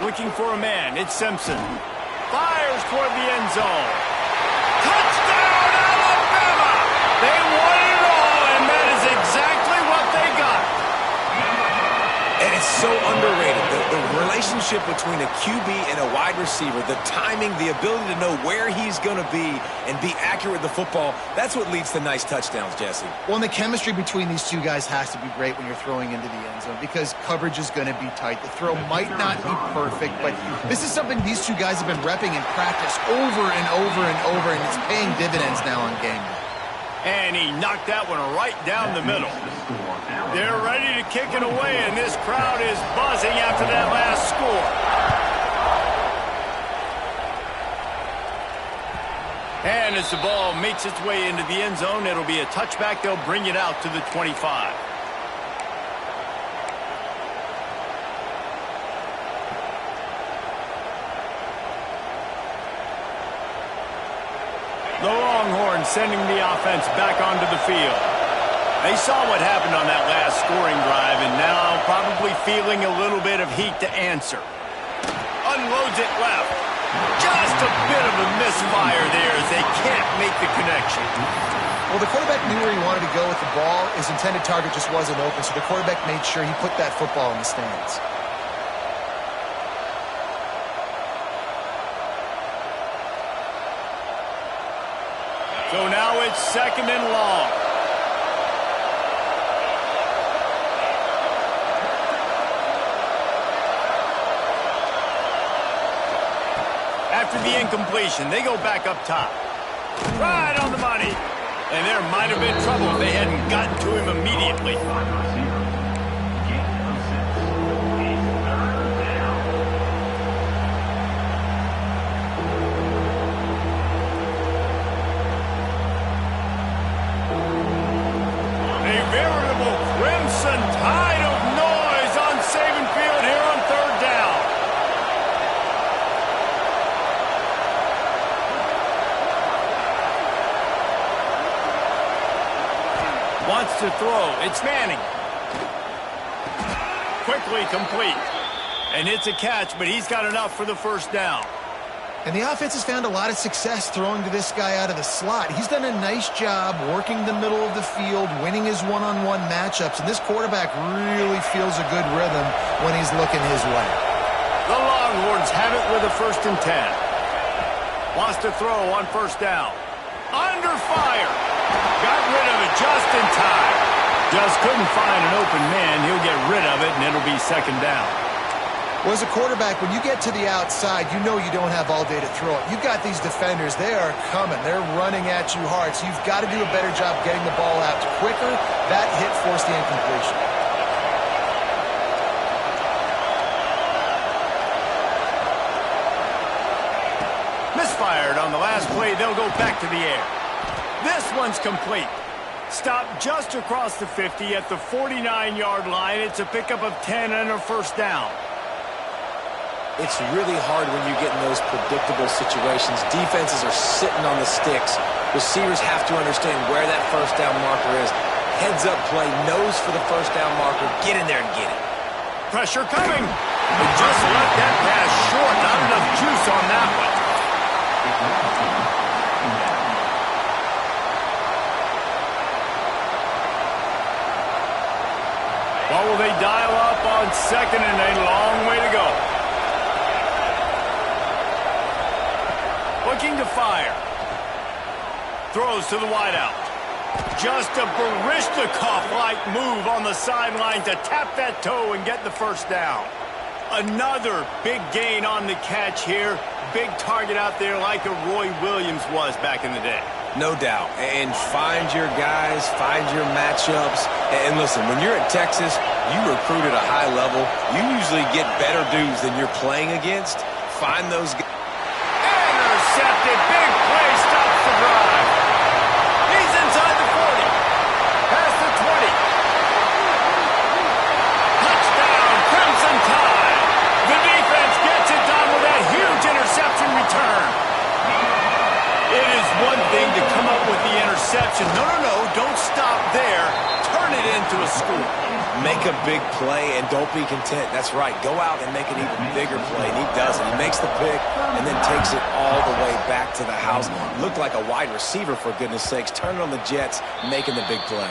Looking for a man. It's Simpson. Fires toward the end zone. Touchdown, Alabama! They won it all, and that is exactly what they got. And it's so underrated. The relationship between a QB and a wide receiver, the timing, the ability to know where he's going to be and be accurate with the football, that's what leads to nice touchdowns, Jesse. Well, and the chemistry between these two guys has to be great when you're throwing into the end zone because coverage is going to be tight. The throw might not be perfect, but this is something these two guys have been repping in practice over and over and over, and it's paying dividends now on game day. And he knocked that one right down the middle. They're ready to kick it away, and this crowd is buzzing after that last score. And as the ball makes its way into the end zone, it'll be a touchback. They'll bring it out to the 25. The Longhorns sending the offense back onto the field. They saw what happened on that last scoring drive, and now probably feeling a little bit of heat to answer. Unloads it left. Just a bit of a misfire there as they can't make the connection. Well, the quarterback knew where he wanted to go with the ball. His intended target just wasn't open, so the quarterback made sure he put that football in the stands. So now it's second and long. After the incompletion, they go back up top. Right on the money. And there might have been trouble if they hadn't gotten to him immediately. Crimson Tide of noise on Saban Field here on third down. Wants to throw. It's Manning. Quickly complete. And it's a catch, but he's got enough for the first down. And the offense has found a lot of success throwing to this guy out of the slot. He's done a nice job working the middle of the field, winning his one-on-one matchups, and this quarterback really feels a good rhythm when he's looking his way. The Longhorns have it with a 1st and 10. Wants to throw on first down. Under fire. Got rid of it just in time. Just couldn't find an open man. He'll get rid of it, and it'll be second down. Well, as a quarterback, when you get to the outside, you know you don't have all day to throw it. You've got these defenders. They are coming. They're running at you hard, so you've got to do a better job getting the ball out quicker. That hit forced the incompletion. Misfired on the last play. They'll go back to the air. This one's complete. Stopped just across the 50 at the 49-yard line. It's a pickup of 10 and a first down. It's really hard when you get in those predictable situations. Defenses are sitting on the sticks. Receivers have to understand where that first down marker is. Heads up play, nose for the first down marker. Get in there and get it. Pressure coming. They just left that pass short. Not enough juice on that one. What will they dial up on second and a long way to go? Looking to fire. Throws to the wideout. Just a Barishnikov-like move on the sideline to tap that toe and get the first down. Another big gain on the catch here. Big target out there like a Roy Williams was back in the day. No doubt. And find your guys, find your matchups. And listen, when you're at Texas, you recruit at a high level. You usually get better dudes than you're playing against. Find those guys. Intercepted. Big play stops the drive. He's Make a big play and don't be content. That's right. Go out and make an even bigger play. And he does it. He makes the pick and then takes it all the way back to the house. Looked like a wide receiver, for goodness sakes. Turning on the jets, making the big play.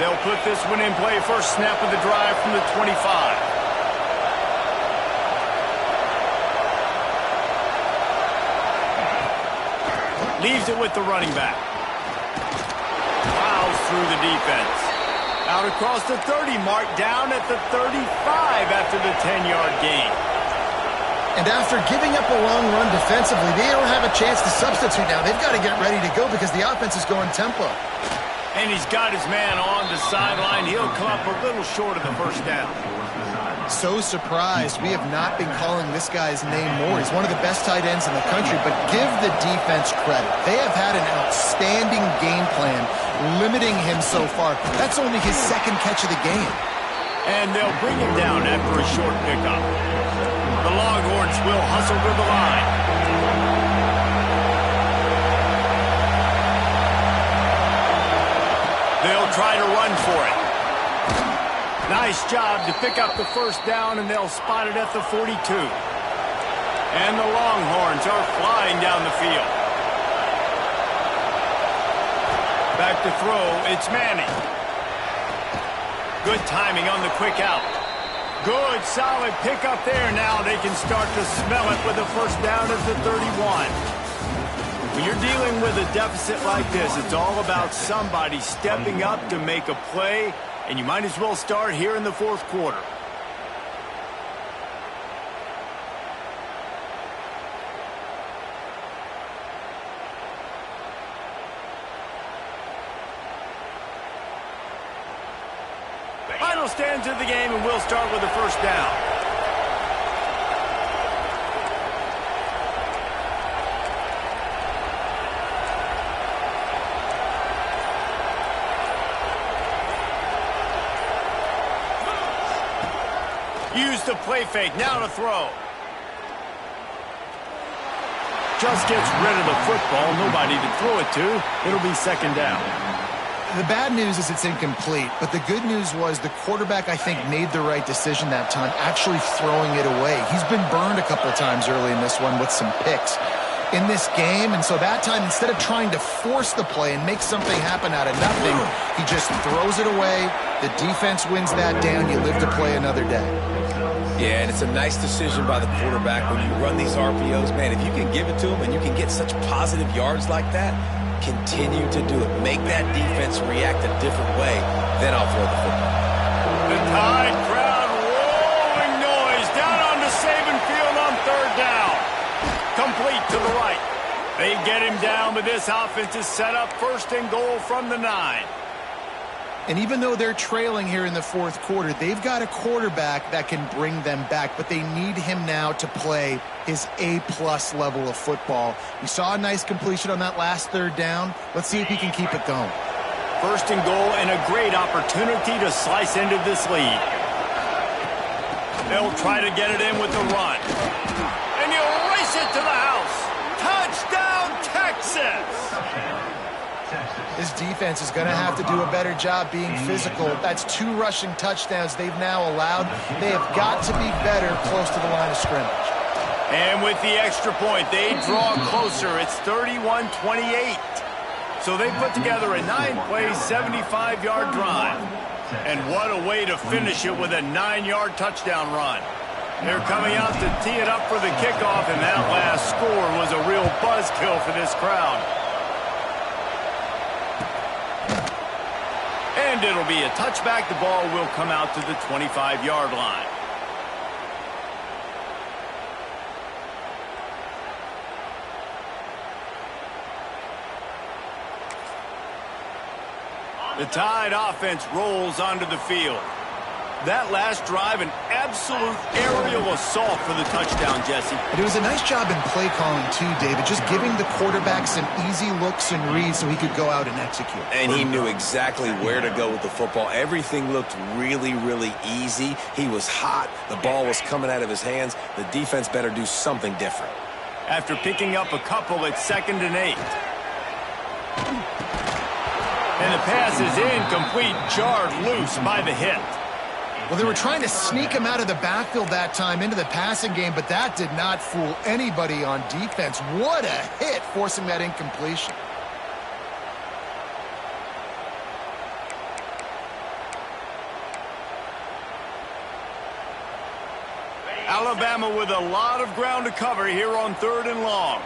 They'll put this one in play. First snap of the drive from the 25. Leaves it with the running back. Plows through the defense. Out across the 30 mark, down at the 35 after the 10-yard gain. And after giving up a long run defensively, they don't have a chance to substitute now. They've got to get ready to go because the offense is going tempo. And he's got his man on the sideline. He'll come up a little short of the first down. So surprised we have not been calling this guy's name more. He's one of the best tight ends in the country, but give the defense credit. They have had an outstanding game plan limiting him so far. That's only his second catch of the game. And they'll bring him down after a short pickup. The Longhorns will hustle to the line. They'll try to run for it. Nice job to pick up the first down, and they'll spot it at the 42. And the Longhorns are flying down the field. Back to throw, it's Manning. Good timing on the quick out. Good, solid pickup there. Now they can start to smell it with a first down at the 31. When you're dealing with a deficit like this, it's all about somebody stepping up to make a play, and you might as well start here in the fourth quarter. Final stands of the game, and we'll start with the first down. Use the play fake, now to throw. Just gets rid of the football, nobody to throw it to. It'll be second down. The bad news is it's incomplete, but the good news was the quarterback, I think, made the right decision that time, actually throwing it away. He's been burned a couple of times early in this one with some picks in this game, and so that time, instead of trying to force the play and make something happen out of nothing, he just throws it away. The defense wins that down. You live to play another day. Yeah, and it's a nice decision by the quarterback when you run these RPOs. Man, if you can give it to him and you can get such positive yards like that, continue to do it. Make that defense react a different way, then I'll throw the football. The Tide crowd rolling noise down onto Saban Field on third down. Complete to the right. They get him down, but this offense is set up first and goal from the 9. And even though they're trailing here in the fourth quarter, they've got a quarterback that can bring them back, but they need him now to play his A-plus level of football. We saw a nice completion on that last third down. Let's see if he can keep it going. First and goal, and a great opportunity to slice into this lead. They'll try to get it in with the run. And he'll race it to the house. Touchdown, Texas! This defense is going to have to do a better job being physical. That's 2 rushing touchdowns they've now allowed. They have got to be better close to the line of scrimmage. And with the extra point, they draw closer. It's 31-28. So they put together a 9-play, 75-yard drive. And what a way to finish it with a 9-yard touchdown run. They're coming out to tee it up for the kickoff, and that last score was a real buzzkill for this crowd. And it'll be a touchback. The ball will come out to the 25-yard line. The Tide offense rolls onto the field. That last drive, an absolute aerial assault for the touchdown, Jesse. And it was a nice job in play calling, too, David, just giving the quarterback some easy looks and reads so he could go out and execute. And he knew exactly where to go with the football. Everything looked really, really easy. He was hot. The ball was coming out of his hands. The defense better do something different. after picking up a couple at 2nd and 8. And the pass is incomplete, jarred loose by the hit. Well, they were trying to sneak him out of the backfield that time into the passing game, but that did not fool anybody on defense. What a hit, forcing that incompletion. Alabama with a lot of ground to cover here on 3rd and long.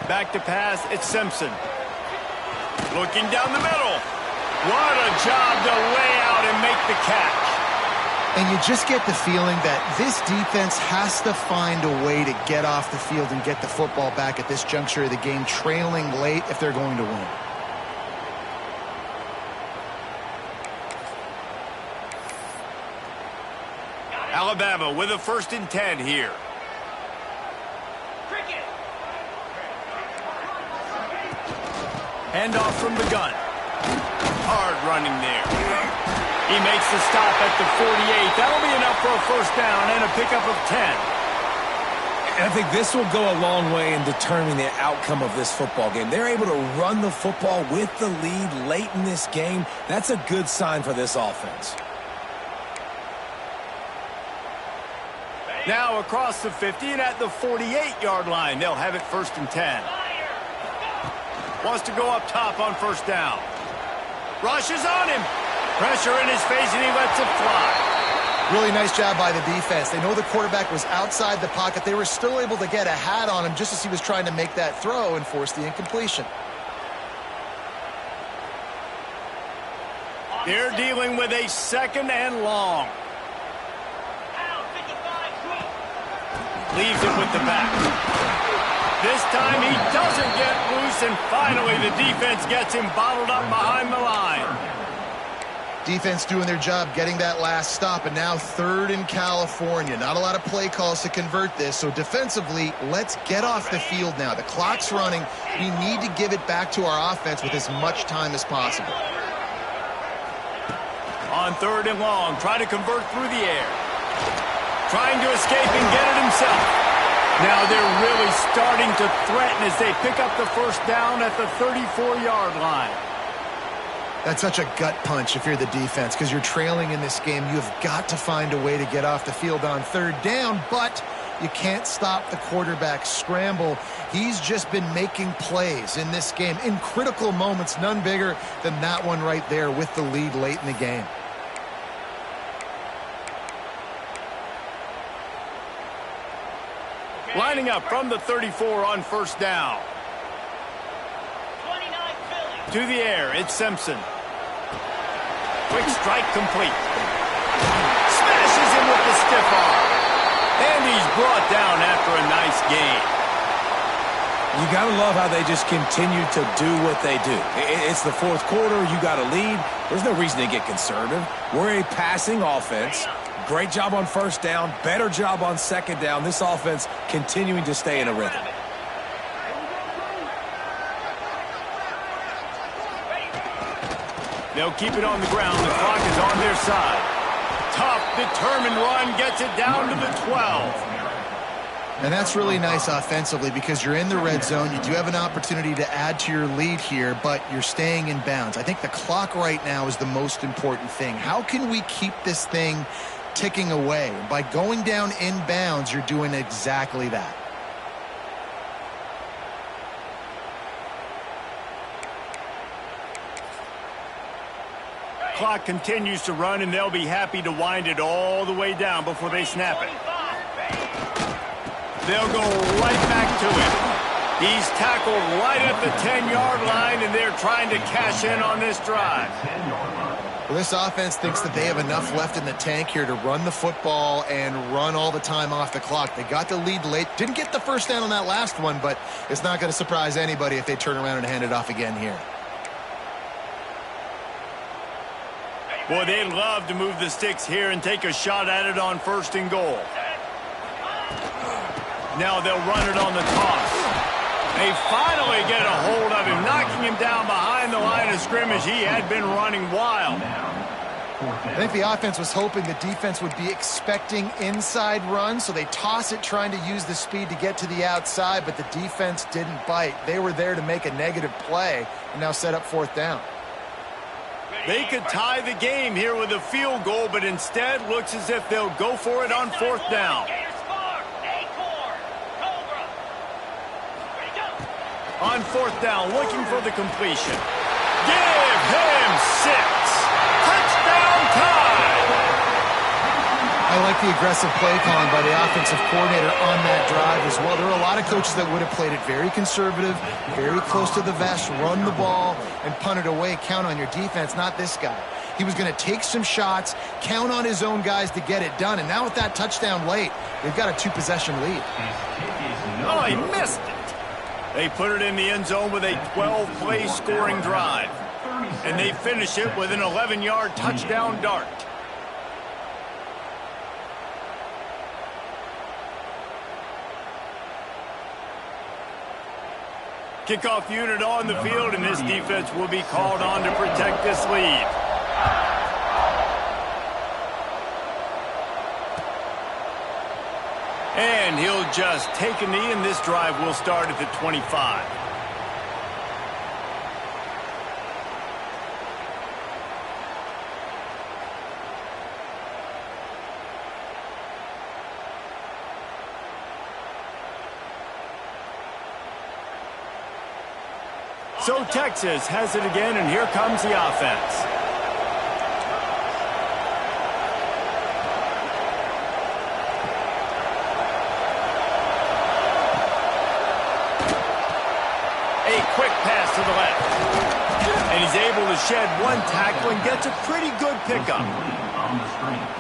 Back to pass, it's Simpson. Looking down the middle. What a job to lay out and make the catch. And you just get the feeling that this defense has to find a way to get off the field and get the football back at this juncture of the game, trailing late if they're going to win. Alabama with a 1st and 10 here. Cricket. Handoff from the gun. Hard running there. He makes the stop at the 48. That'll be enough for a 1st down and a pickup of 10. And I think this will go a long way in determining the outcome of this football game. They're able to run the football with the lead late in this game. That's a good sign for this offense. Now across the 50 and at the 48-yard line. They'll have it 1st and 10. Wants to go up top on 1st down. Rushes on him. Pressure in his face, and he lets it fly. Really nice job by the defense. They know the quarterback was outside the pocket. They were still able to get a hat on him just as he was trying to make that throw and force the incompletion. They're dealing with a 2nd and long. Leaves it with the back. This time he doesn't get loose, and finally the defense gets him bottled up behind the line. Defense doing their job getting that last stop, and now 3rd in California. Not a lot of play calls to convert this, so defensively, let's get off the field now. The clock's running. We need to give it back to our offense with as much time as possible. On 3rd and long, trying to convert through the air. Trying to escape and get it himself. Now they're really starting to threaten as they pick up the 1st down at the 34-yard line. That's such a gut punch if you're the defense, because you're trailing in this game. You've got to find a way to get off the field on 3rd down, but you can't stop the quarterback scramble. He's just been making plays in this game in critical moments, none bigger than that one right there with the lead late in the game. Lining up from the 34 on 1st down. 29 Philly. To the air, it's Simpson. Quick strike complete. Smashes him with the stiff arm. And he's brought down after a nice gain. You got to love how they just continue to do what they do. It's the 4th quarter. You got a lead. There's no reason to get conservative. We're a passing offense. Great job on 1st down. Better job on 2nd down. This offense continuing to stay in a rhythm. They'll keep it on the ground. The clock is on their side. Tough, determined run gets it down to the 12. And that's really nice offensively because you're in the red zone. You do have an opportunity to add to your lead here, but you're staying in bounds. I think the clock right now is the most important thing. How can we keep this thing ticking away? By going down in bounds, you're doing exactly that. Clock continues to run, and they'll be happy to wind it all the way down before they snap it. They'll go right back to it. He's tackled right at the 10-yard line, and they're trying to cash in on this drive. Well, this offense thinks that they have enough left in the tank here to run the football and run all the time off the clock. They got the lead late. Didn't get the 1st down on that last one, but it's not going to surprise anybody if they turn around and hand it off again here. Boy, they'd love to move the sticks here and take a shot at it on 1st and goal. Now they'll run it on the toss. They finally get a hold of him, knocking him down behind the line of scrimmage. He had been running wild. I think the offense was hoping the defense would be expecting inside runs, so they toss it trying to use the speed to get to the outside, but the defense didn't bite. They were there to make a negative play and now set up 4th down. They could tie the game here with a field goal, but instead looks as if they'll go for it on 4th down. On 4th down, looking for the completion. Give him 6. Touchdown time! I like the aggressive play calling by the offensive coordinator on that drive as well. There are a lot of coaches that would have played it very conservative, very close to the vest, run the ball, and punt it away. Count on your defense, not this guy. He was going to take some shots, count on his own guys to get it done. And now with that touchdown late, they've got a 2-possession lead. Oh, he missed it. They put it in the end zone with a 12-play scoring drive. And they finish it with an 11-yard touchdown dart. Kickoff unit on the field, and this defense will be called on to protect this lead. And he'll just take a knee, and this drive will start at the 25. So Texas has it again, and here comes the offense. A quick pass to the left. And he's able to shed one tackle and gets a pretty good pickup.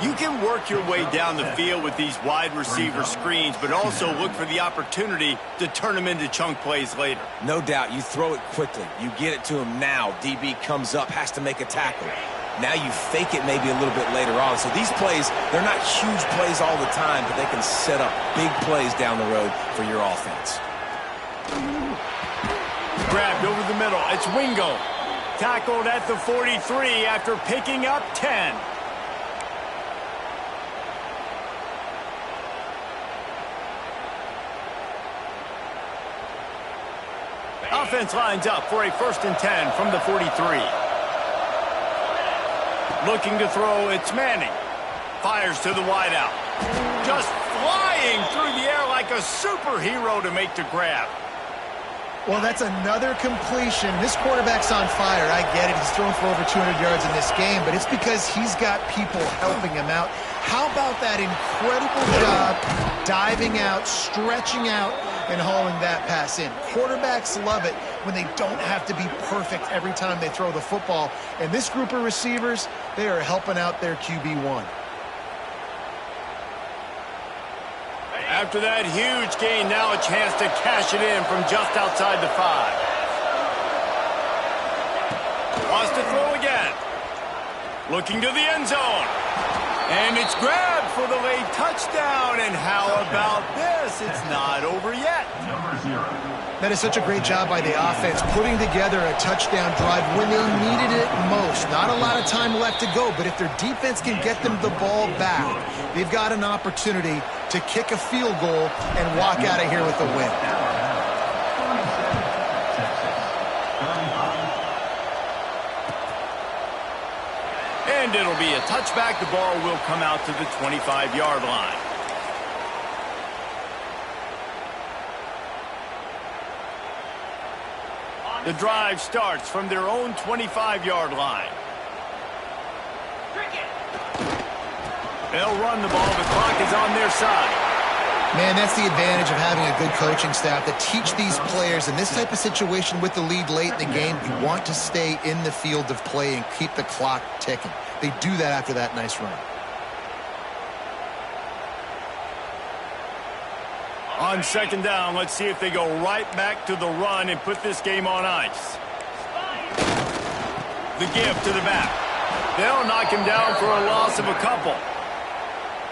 You can work your way down the field with these wide receiver screens, but also look for the opportunity to turn them into chunk plays later. No doubt, you throw it quickly. You get it to him now. DB comes up, has to make a tackle. Now you fake it maybe a little bit later on. So these plays, they're not huge plays all the time, but they can set up big plays down the road for your offense. Grabbed over the middle. It's Wingo. Tackled at the 43 after picking up 10. Offense lines up for a 1st and 10 from the 43. Looking to throw, it's Manning. Fires to the wideout. Just flying through the air like a superhero to make the grab. Well, that's another completion. This quarterback's on fire. I get it. He's thrown for over 200 yards in this game, but it's because he's got people helping him out. How about that incredible job diving out, stretching out, and hauling that pass in? Quarterbacks love it when they don't have to be perfect every time they throw the football. And this group of receivers, they are helping out their QB1. After that huge gain, now a chance to cash it in from just outside the 5. Wants to throw again. Looking to the end zone. And it's grabbed for the late touchdown. And how about this? It's not over yet. That is such a great job by the offense, putting together a touchdown drive when they needed it most. Not a lot of time left to go, but if their defense can get them the ball back, they've got an opportunity to kick a field goal and walk out of here with a win. And it'll be a touchback. The ball will come out to the 25-yard line. The drive starts from their own 25-yard line. They'll run the ball. The clock is on their side. Man, that's the advantage of having a good coaching staff that teach these players in this type of situation with the lead late in the game. You want to stay in the field of play and keep the clock ticking. They do that after that nice run. On 2nd down, let's see if they go right back to the run and put this game on ice. The give to the back. They'll knock him down for a loss of a couple.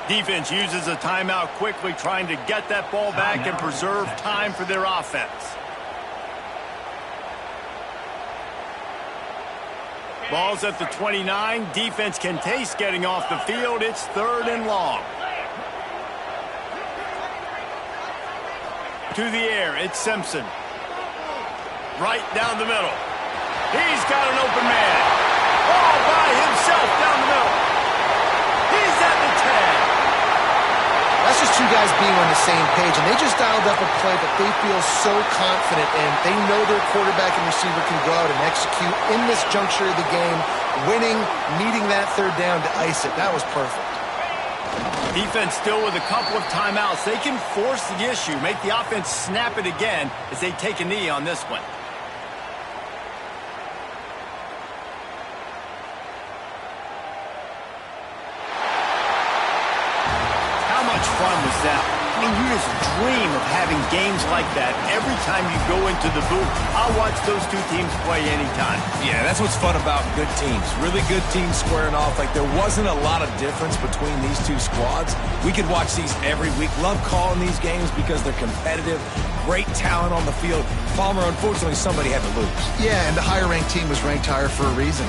Defense uses a timeout quickly, trying to get that ball back and preserve time for their offense. Ball's at the 29. Defense can taste getting off the field. It's 3rd and long. To the air, it's Simpson. Right down the middle. He's got an open man. All by himself down the middle. He's at the 10. That's just two guys being on the same page, and they just dialed up a play that they feel so confident in. They know their quarterback and receiver can go out and execute in this juncture of the game, winning, needing that 3rd down to ice it. That was perfect. Defense still with a couple of timeouts. They can force the issue, make the offense snap it again as they take a knee on this one. How much fun was that? I mean, you just dream of having games like that every time you go into the booth. I'll watch those two teams play anytime. Yeah, that's what's fun about good teams. Really good teams squaring off. Like, there wasn't a lot of difference between these two squads. We could watch these every week. Love calling these games because they're competitive. Great talent on the field. Palmer, unfortunately, somebody had to lose. Yeah, and the higher-ranked team was ranked higher for a reason.